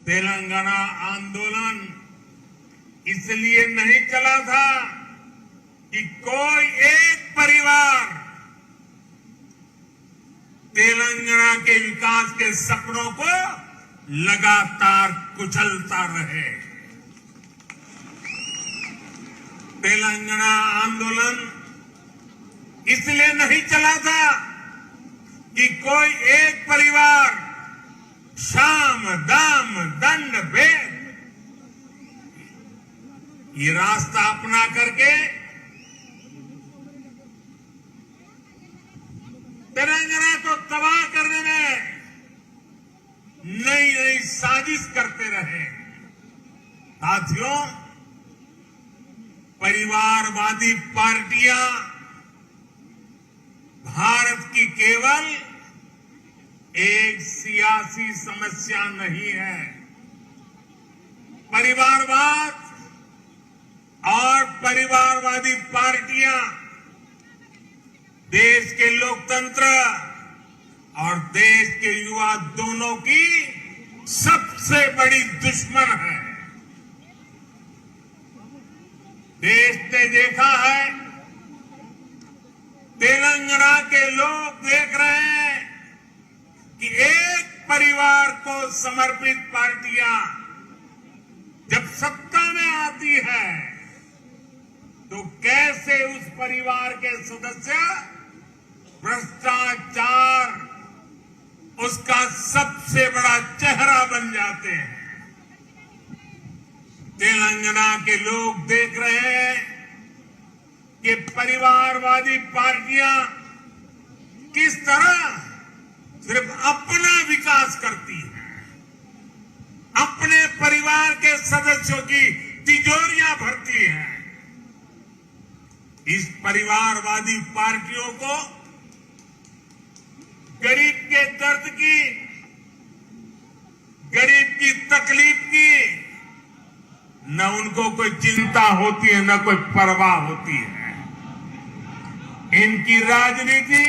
तेलंगाना आंदोलन इसलिए नहीं चला था कि कोई एक परिवार तेलंगाना के विकास के सपनों को लगातार कुचलता रहे। तेलंगाना आंदोलन इसलिए नहीं चला था कि कोई एक परिवार साम दाम दंड भेद ये रास्ता अपना करके तेलंगाना को तबाह करने में नई नई साजिश करते रहे। साथियों, परिवारवादी पार्टियां भारत की केवल एक सियासी समस्या नहीं है। परिवारवाद और परिवारवादी पार्टियां देश के लोकतंत्र और देश के युवा दोनों की सबसे बड़ी दुश्मन है। देश ने देखा है, तेलंगाना के लोग देख रहे हैं कि एक परिवार को समर्पित पार्टियां जब सत्ता में आती है तो कैसे उस परिवार के सदस्य भ्रष्टाचार उसका सबसे बड़ा चेहरा बन जाते हैं। तेलंगाना के लोग देख रहे हैं कि परिवारवादी पार्टियां किस तरह सिर्फ अपना विकास करती हैं, अपने परिवार के सदस्यों की तिजोरियां भरती हैं। इस परिवारवादी पार्टियों को गरीब के दर्द की, गरीब की तकलीफ की न उनको कोई चिंता होती है, न कोई परवाह होती है। इनकी राजनीति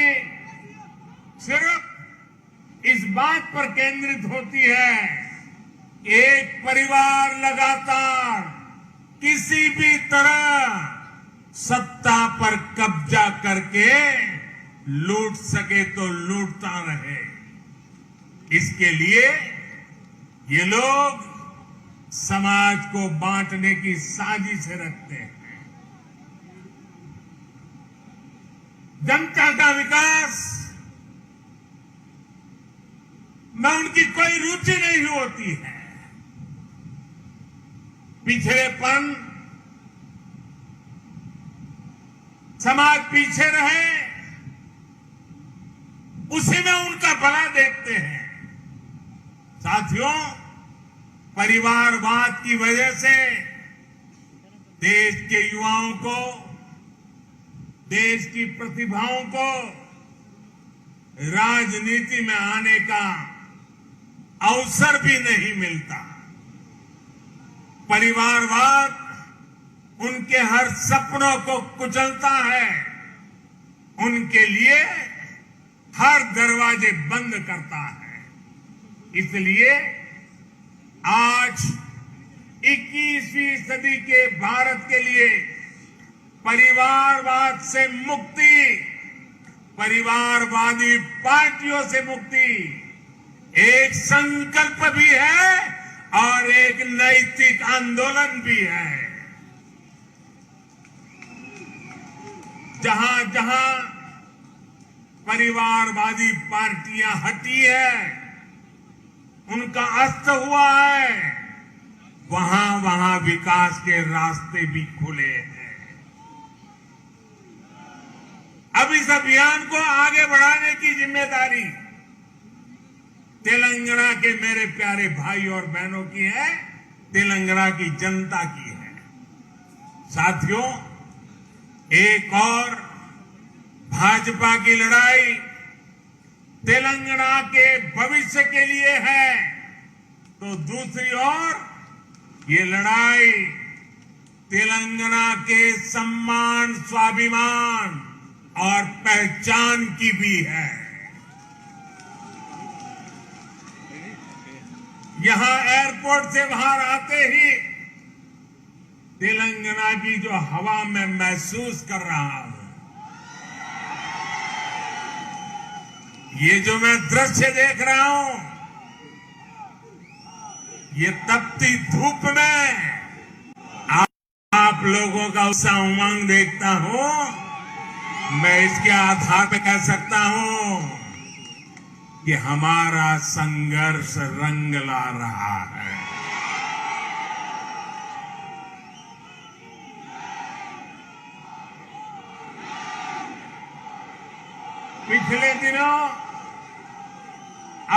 सिर्फ इस बात पर केंद्रित होती है कि एक परिवार लगातार किसी भी तरह सत्ता पर कब्जा करके लूट सके तो लूटता रहे। इसके लिए ये लोग समाज को बांटने की साजिश रखते हैं। जनता का विकास में उनकी कोई रुचि नहीं होती है। पिछड़ेपन, समाज पीछे रहे, उसी में उनका भला देखते हैं। साथियों, परिवारवाद की वजह से देश के युवाओं को, देश की प्रतिभाओं को राजनीति में आने का अवसर भी नहीं मिलता। परिवारवाद उनके हर सपनों को कुचलता है, उनके लिए हर दरवाजे बंद करता है। इसलिए आज 21वीं सदी के भारत के लिए परिवारवाद से मुक्ति, परिवारवादी पार्टियों से मुक्ति एक संकल्प भी है और एक नैतिक आंदोलन भी है। जहां जहां परिवारवादी पार्टियां हटी है, उनका अस्त हुआ है, वहां वहां विकास के रास्ते भी खुले हैं। अब इस अभियान को आगे बढ़ाने की जिम्मेदारी तेलंगाना के मेरे प्यारे भाई और बहनों की है, तेलंगाना की जनता की है। साथियों, एक और भाजपा की लड़ाई तेलंगाना के भविष्य के लिए है, तो दूसरी ओर ये लड़ाई तेलंगाना के सम्मान, स्वाभिमान और पहचान की भी है। यहां एयरपोर्ट से बाहर आते ही तेलंगाना की जो हवा में महसूस कर रहा हूं, ये जो मैं दृश्य देख रहा हूं, ये तपती धूप में आप लोगों का उत्साह उमंग देखता हूं। मैं इसके आधार पर कह सकता हूं कि हमारा संघर्ष रंग ला रहा है। पिछले दिनों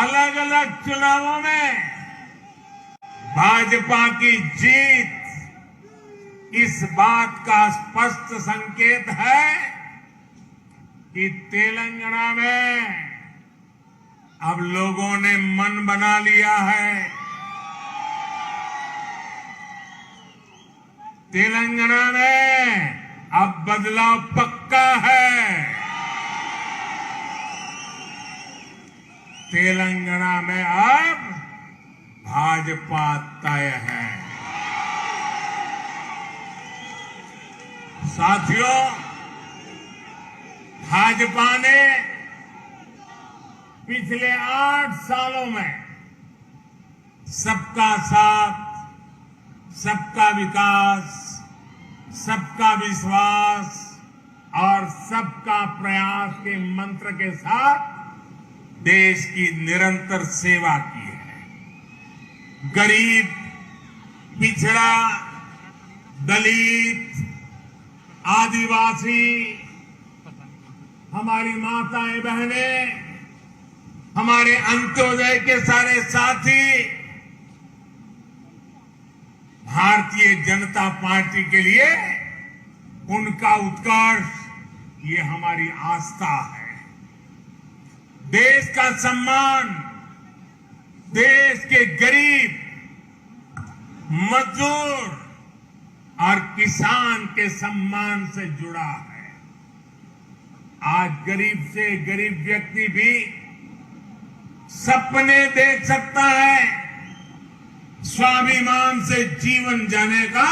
अलग अलग चुनावों में भाजपा की जीत इस बात का स्पष्ट संकेत है कि तेलंगाना में अब लोगों ने मन बना लिया है। तेलंगाना में अब बदलाव पक्का है। तेलंगाना में अब भाजपा तय है। साथियों, भाजपा ने पिछले 8 सालों में सबका साथ, सबका विकास, सबका विश्वास और सबका प्रयास के मंत्र के साथ देश की निरंतर सेवा की है। गरीब, पिछड़ा, दलित, आदिवासी, हमारी माताएं बहनें, हमारे अंत्योदय के सारे साथी, भारतीय जनता पार्टी के लिए उनका उत्कर्ष ये हमारी आस्था है। देश का सम्मान देश के गरीब, मजदूर और किसान के सम्मान से जुड़ा है। आज गरीब से गरीब व्यक्ति भी सपने देख सकता है, स्वाभिमान से जीवन जीने का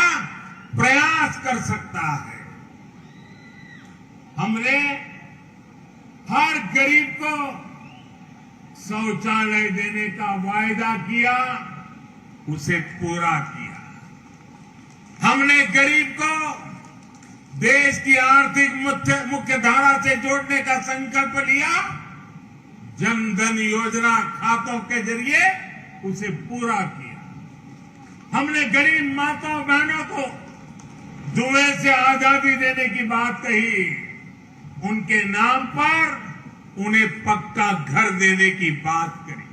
प्रयास कर सकता है। हमने हर गरीब को शौचालय देने का वायदा किया, उसे पूरा किया। हमने गरीब को देश की आर्थिक मुख्य धारा से जोड़ने का संकल्प लिया, जन धन योजना खातों के जरिए उसे पूरा किया। हमने गरीब माताओं बहनों को धुएं से आजादी देने की बात कही, उनके नाम पर उन्हें पक्का घर देने की बात करी।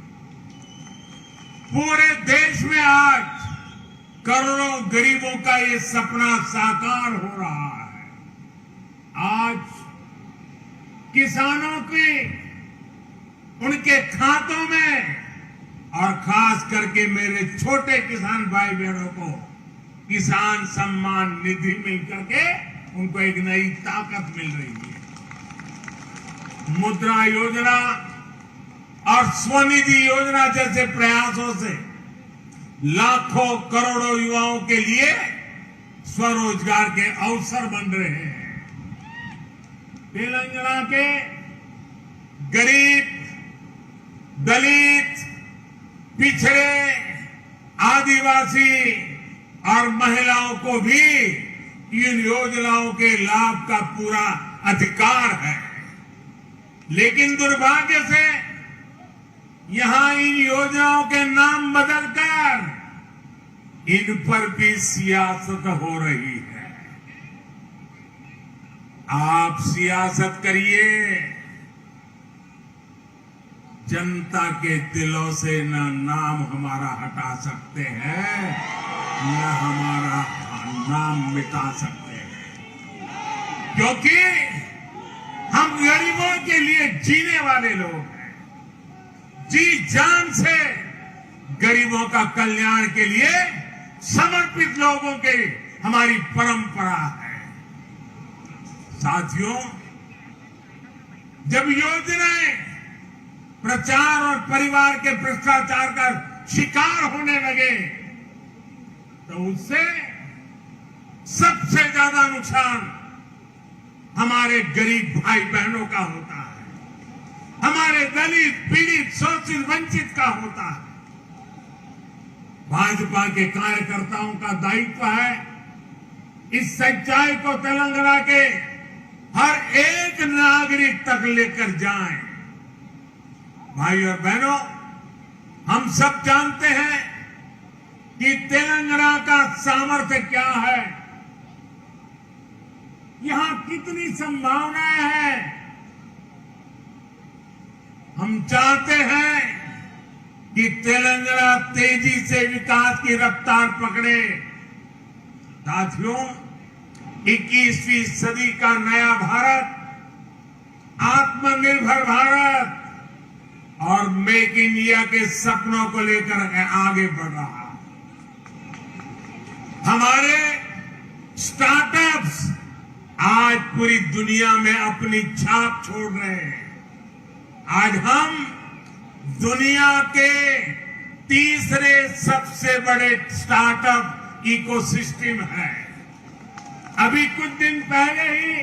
पूरे देश में आज करोड़ों गरीबों का ये सपना साकार हो रहा है। आज किसानों की उनके खातों में और खास करके मेरे छोटे किसान भाई बहनों को किसान सम्मान निधि मिल करके उनको एक नई ताकत मिल रही है। मुद्रा योजना और स्वनिधि योजना जैसे प्रयासों से लाखों करोड़ों युवाओं के लिए स्वरोजगार के अवसर बन रहे हैं। तेलंगाना के गरीब, दलित, पिछड़े, आदिवासी और महिलाओं को भी इन योजनाओं के लाभ का पूरा अधिकार है। लेकिन दुर्भाग्य से यहां इन योजनाओं के नाम बदलकर इन पर भी सियासत हो रही है। आप सियासत करिए, जनता के दिलों से न नाम हमारा हटा सकते हैं, न हमारा नाम मिटा सकते हैं, क्योंकि हम गरीबों के लिए जीने वाले लोग हैं। जी जान से गरीबों का कल्याण के लिए समर्पित लोगों की हमारी परंपरा है। साथियों, जब योजनाएं प्रचार और परिवार के भ्रष्टाचार का शिकार होने लगे तो उससे सबसे ज्यादा नुकसान हमारे गरीब भाई बहनों का होता है, हमारे दलित, पीड़ित, शोषित, वंचित का होता है। भाजपा के कार्यकर्ताओं का दायित्व है इस सच्चाई को तेलंगाना के हर एक नागरिक तक लेकर जाएं। भाई और बहनों, हम सब जानते हैं कि तेलंगाना का सामर्थ्य क्या है, यहां कितनी संभावनाएं हैं। हम चाहते हैं कि तेलंगाना तेजी से विकास की रफ्तार पकड़े। साथियों, 21वीं सदी का नया भारत, आत्मनिर्भर भारत और मेक इन इंडिया के सपनों को लेकर आगे बढ़ रहा है। हमारे स्टार्टअप्स आज पूरी दुनिया में अपनी छाप छोड़ रहे हैं। आज हम दुनिया के तीसरे सबसे बड़े स्टार्टअप इकोसिस्टम है। अभी कुछ दिन पहले ही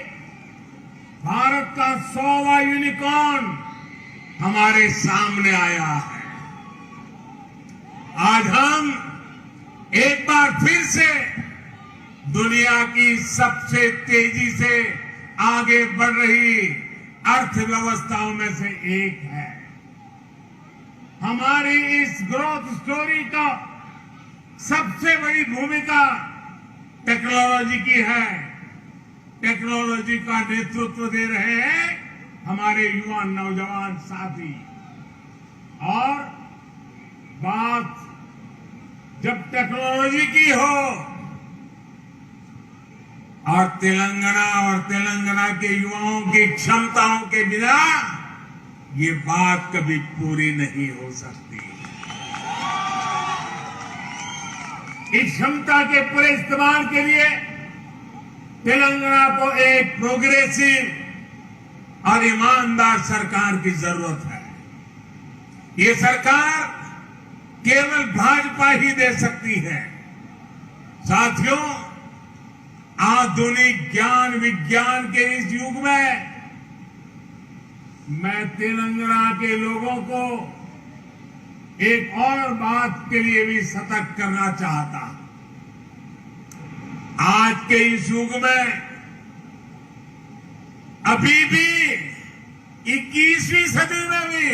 भारत का 100वां यूनिकॉर्न हमारे सामने आया है। आज हम एक बार फिर से दुनिया की सबसे तेजी से आगे बढ़ रही अर्थव्यवस्थाओं में से एक है। हमारी इस ग्रोथ स्टोरी का सबसे बड़ी भूमिका टेक्नोलॉजी की है। टेक्नोलॉजी का नेतृत्व दे रहे हैं हमारे युवा नौजवान साथी। और बात जब टेक्नोलॉजी की हो और तेलंगाना के युवाओं की क्षमताओं के बिना ये बात कभी पूरी नहीं हो सकती। इस क्षमता के पूरे इस्तेमाल के लिए तेलंगाना को एक प्रोग्रेसिव और ईमानदार सरकार की जरूरत है। ये सरकार केवल भाजपा ही दे सकती है। साथियों, आधुनिक ज्ञान विज्ञान के इस युग में मैं तेलंगाना के लोगों को एक और बात के लिए भी सतर्क करना चाहता हूं। आज के इस युग में अभी भी 21वीं सदी में भी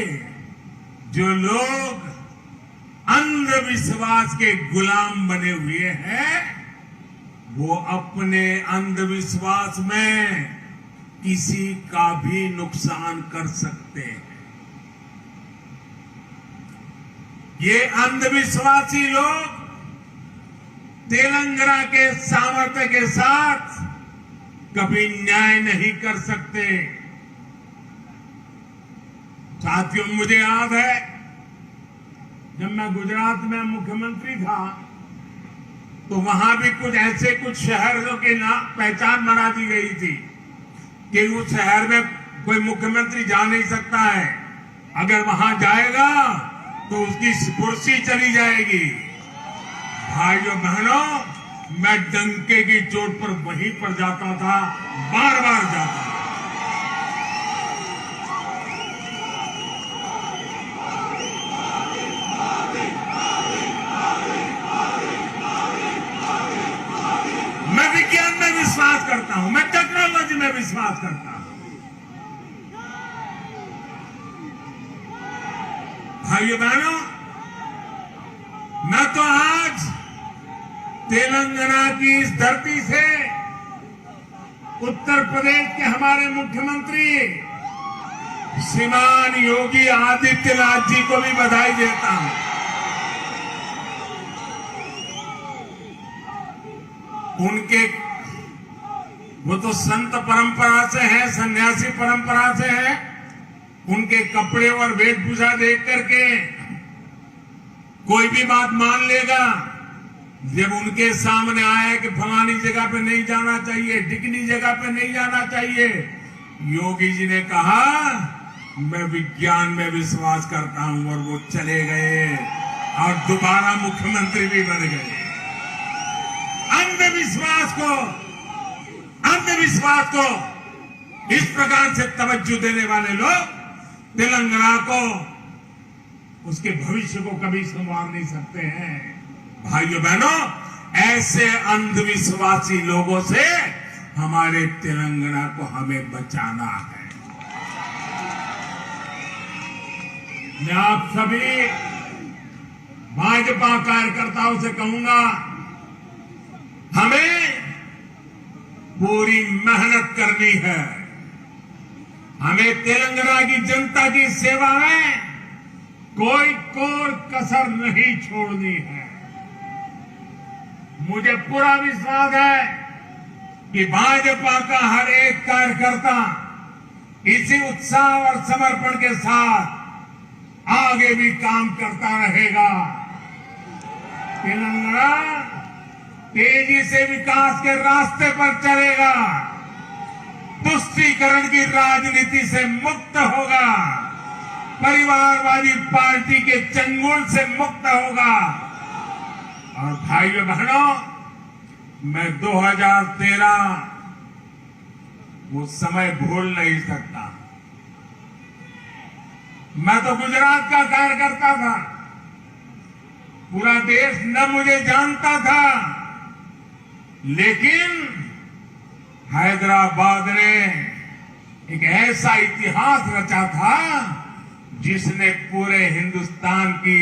जो लोग अंधविश्वास के गुलाम बने हुए हैं, वो अपने अंधविश्वास में किसी का भी नुकसान कर सकते हैं। ये अंधविश्वासी लोग तेलंगाना के सामर्थ्य के साथ कभी न्याय नहीं कर सकते। साथियों, मुझे याद है जब मैं गुजरात में मुख्यमंत्री था तो वहां भी कुछ शहरों की पहचान बना दी गई थी कि उस शहर में कोई मुख्यमंत्री जा नहीं सकता है, अगर वहां जाएगा तो उसकी कुर्सी चली जाएगी। भाइयों बहनों, मैं डंके की चोट पर वहीं पर जाता था, बार बार जाता था। मैं विज्ञान में विश्वास करता हूं, मैं टेक्नोलॉजी में विश्वास करता हूं। भाइयों बहनों, मैं तो आज तेलंगाना की इस धरती से उत्तर प्रदेश के हमारे मुख्यमंत्री श्रीमान योगी आदित्यनाथ जी को भी बधाई देता हूं। उनके वो तो संत परंपरा से है, सन्यासी परंपरा से है। उनके कपड़े और वेशभूषा देख करके कोई भी बात मान लेगा। जब उनके सामने आया कि फलानी जगह पे नहीं जाना चाहिए, ढिकनी जगह पे नहीं जाना चाहिए, योगी जी ने कहा मैं विज्ञान में विश्वास करता हूं, और वो चले गए और दोबारा मुख्यमंत्री भी बन गए। अंधविश्वास को इस प्रकार से तवज्जो देने वाले लोग तेलंगाना को, उसके भविष्य को कभी संवार नहीं सकते हैं। भाइयों बहनों, ऐसे अंधविश्वासी लोगों से हमारे तेलंगाना को हमें बचाना है। मैं आप सभी भाजपा कार्यकर्ताओं से कहूंगा, हमें पूरी मेहनत करनी है। हमें तेलंगाना की जनता की सेवा में कोई कोर कसर नहीं छोड़नी है। मुझे पूरा विश्वास है कि भाजपा का हर एक कार्यकर्ता इसी उत्साह और समर्पण के साथ आगे भी काम करता रहेगा। तेलंगाना तेजी से विकास के रास्ते पर चलेगा, तुष्टीकरण की राजनीति से मुक्त होगा, परिवारवादी पार्टी के चंगुल से मुक्त होगा। और भाइयों बहनों, मैं 2013 वो समय भूल नहीं सकता। मैं तो गुजरात का कार्यकर्ता था, पूरा देश न मुझे जानता था, लेकिन हैदराबाद ने एक ऐसा इतिहास रचा था जिसने पूरे हिंदुस्तान की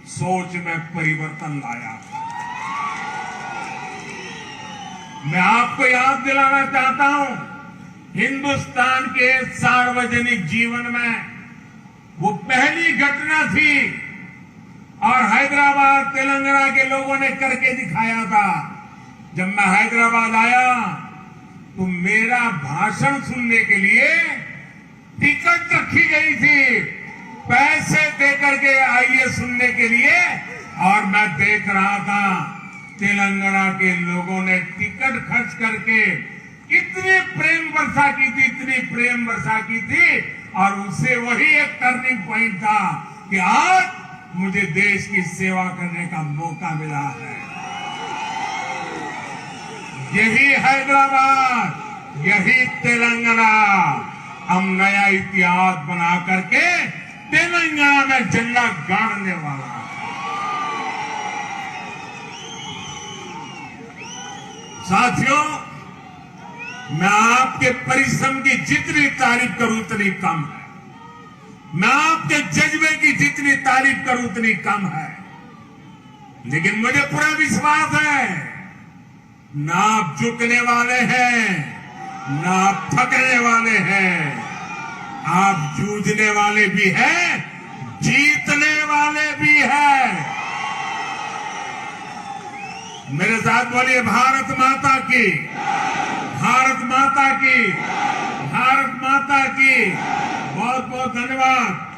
सोच में परिवर्तन लाया। मैं आपको याद दिलाना चाहता हूं, हिंदुस्तान के सार्वजनिक जीवन में वो पहली घटना थी और हैदराबाद तेलंगाना के लोगों ने करके दिखाया था। जब मैं हैदराबाद आया तो मेरा भाषण सुनने के लिए टिकट रखी गई थी, पैसे देकर के आइए सुनने के लिए, और मैं देख रहा था तेलंगाना के लोगों ने टिकट खर्च करके इतनी प्रेम वर्षा की थी, इतनी प्रेम वर्षा की थी, और उसे वही एक टर्निंग पॉइंट था कि आज मुझे देश की सेवा करने का मौका मिला है। यही हैदराबाद, यही तेलंगाना, हम नया इतिहास बना करके तेलंगाना में झंडा गाड़ने वाला है। साथियों, मैं आपके परिश्रम की जितनी तारीफ करूं उतनी कम है, मैं आपके जज्बे की जितनी तारीफ करूं उतनी कम है, लेकिन मुझे पूरा विश्वास है ना आप झुकने वाले हैं, ना आप थकने वाले हैं, आप जूझने वाले भी हैं, जीतने वाले भी हैं। मेरे साथ बोलिए, भारत माता की, भारत माता की, भारत माता की। बहुत बहुत धन्यवाद।